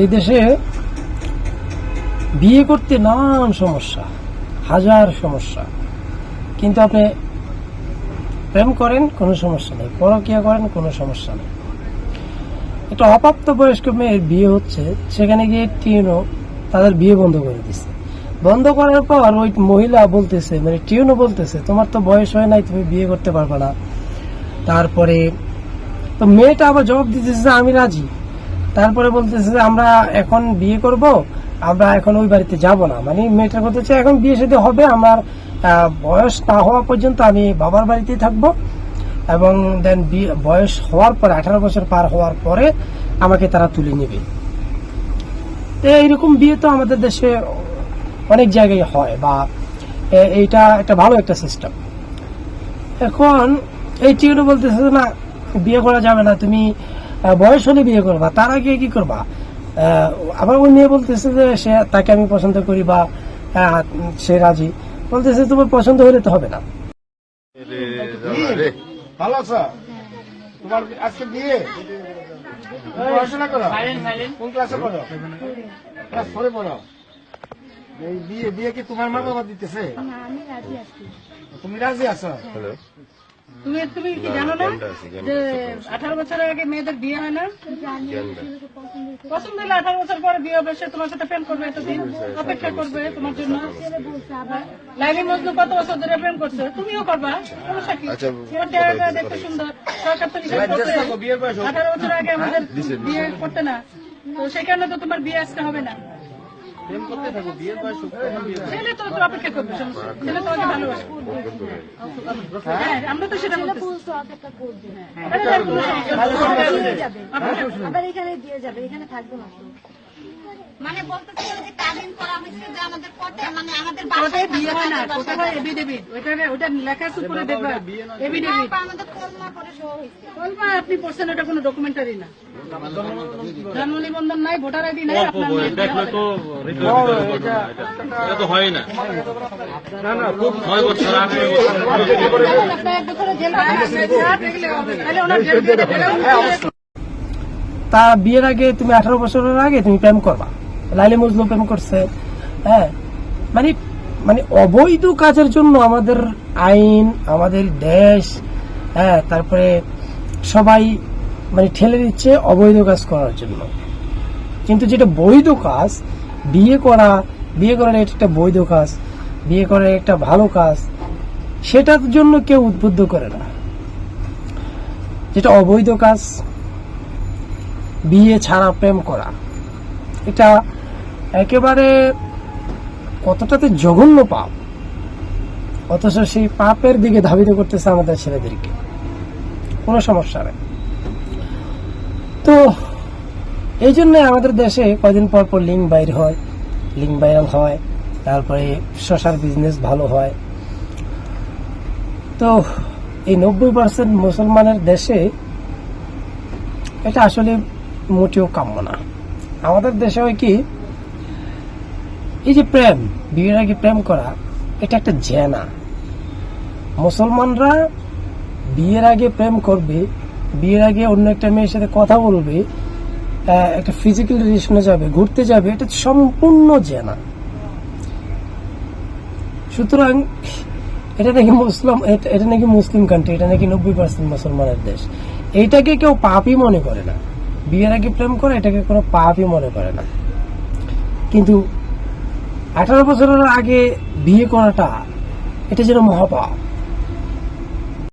এই দেশে বিয়ে করতে নানান সমস্যা, হাজার সমস্যা, কিন্তু আপনি প্রেম করেন কোনো সমস্যা নেই, পরকীয়া করেন কোনো সমস্যা নেই। একটা অপ্রাপ্ত বয়স্ক মেয়ের বিয়ে হচ্ছে, সেখানে গিয়ে টিউনও তাদের বিয়ে বন্ধ করে দিচ্ছে। বন্ধ করার পর ওই মহিলা বলতেছে, মানে টিউনও বলতেছে, তোমার তো বয়স হয় নাই, তুমি বিয়ে করতে পারবে না। তারপরে তো মেয়েটা আবার জবাব দিতেছে আমি রাজি। তারপরে বলতেছে যে আমরা এখন বিয়ে করব, আমরা এখন ওই বাড়িতে যাব না। মানে মেয়েটার কথা হচ্ছে এখন বিয়ে সাথে হবে, আমার বয়স না হওয়া পর্যন্ত আমি বাবার বাড়িতেই থাকবো, এবং দেন বয়স হওয়ার পরে 18 বছর পার হওয়ার পরে আমাকে তারা তুলে নেবে। তো এইরকম বিয়ে তো আমাদের দেশে অনেক জায়গায় হয়, বা এইটা একটা ভালো একটা সিস্টেম। এখন এই টিউনো বলতেছে না বিয়ে করা যাবে না, তুমি বয়স হলে বিয়ে করবা, তার আগে কি করবা। আবার ওই মেয়ে বলতেছে যে সে তাকে আমি পছন্দ করি, বা সে রাজি। বলতেছে তোমার পছন্দ হলে তো হবে না। ভালো আছো? তোমার আজকে বিয়ে? পড়াশোনা করো? কোন ক্লাসে পড়ো? ক্লাস 4 পড়ো? এই বিয়ে কি তোমার মা বাবা দিতেছে? না, আমি রাজি আছি। তুমি রাজি আছো? তুমি কি জানো না যে 18 বছরের আগে মেয়েদের বিয়ে হয় না? পছন্দ হলে 18 বছর পরে বিয়ে হবে, সে তোমার সাথে প্রেম করবে, এতদিন অপেক্ষা করবে তোমার জন্য। লাইলি মজনু কত বছর ধরে প্রেম করছে, তুমিও করবা, সমস্যা কি? তোমার চেহারাটা দেখতে সুন্দর, সরকার তো নিষেধ করছে 18 বছর আগে আমাদের বিয়ে করতে না, তো সেই কারণে তো তোমার বিয়ে আজকে হবে না। ছেলে তো অপেক্ষা করবে, সমস্যা, ছেলে তো আগে ভালোবাসে। হ্যাঁ, আমরা তো সেটা বলতেছি। আবার এখানে দিয়ে যাবে, এখানে থাকবে না। মানে বলতে চাই যে কাবিন করা হয়েছে যে আমাদের কোর্টে, মানে আমাদের কোথায় বিয়ে হয় না, কোথায় হয় এফিডেভিট, ওটা লেখা আছে উপরে দেখবা এফিডেভিট। আমাদের কলমা করে শো হয়েছে। কলমা আপনি পড়ছেন, এটা কোনো ডকুমেন্টারি না, জন্ম নিবন্ধন নাই, ভোটার আইডি নাই, আপনার এটা তো হয় না। না না, 9 বছর আগে তা বিয়ের আগে তুমি 18 বছরের আগে তুমি প্রেম করবা। লাইলি মজনু প্রেম করছে, হ্যাঁ, মানে মানে অবৈধ কাজের জন্য আমাদের আইন, আমাদের দেশ, হ্যাঁ, তারপরে সবাই মানে ঠেলে দিচ্ছে অবৈধ কাজ করার জন্য। কিন্তু যেটা বৈধ কাজ, বিয়ে করা এটা একটা বৈধ কাজ, বিয়ে করা একটা ভালো কাজ, সেটার জন্য কেউ উদ্বুদ্ধ করে না। যেটা অবৈধ কাজ, বিয়ে ছাড়া প্রেম করা, এটা একেবারে কতটাতে জঘন্য পাপ, অথচ সেই পাপের দিকে ধাবিত করতেছে আমাদের ছেলেদেরকে। কোনো সমস্যা নেই। তো এই জন্য আমাদের দেশে কয়দিন পর পর লিঙ্ক ভাইরাল হয়, তারপরে শশার বিজনেস ভালো হয়। তো এই 90% মুসলমানের দেশে এটা আসলে মোটেও কাম্য না। আমাদের দেশে হয় কি, এই যে প্রেম, বিয়ের আগে প্রেম করা, এটা একটা জেনা। মুসলমানরা বিয়ের আগে প্রেম করবে, বিয়ের আগে অন্য একটা মেয়ের সাথে কথা বলবে, একটা ফিজিক্যাল রিলেশনে যাবে, ঘুরতে যাবে, এটা সম্পূর্ণ জেনা। সুতরাং এটা নাকি মুসলিম কান্ট্রি, এটা নাকি 90% মুসলমানের দেশ। এইটাকে কেউ পাপই মনে করে না। বিয়ের আগে প্রেম করে এটাকে কোনো পাপই মনে করে না। কিন্তু 18 বছরের আগে বিয়ে করাটা, এটা যেন মহাপাপ।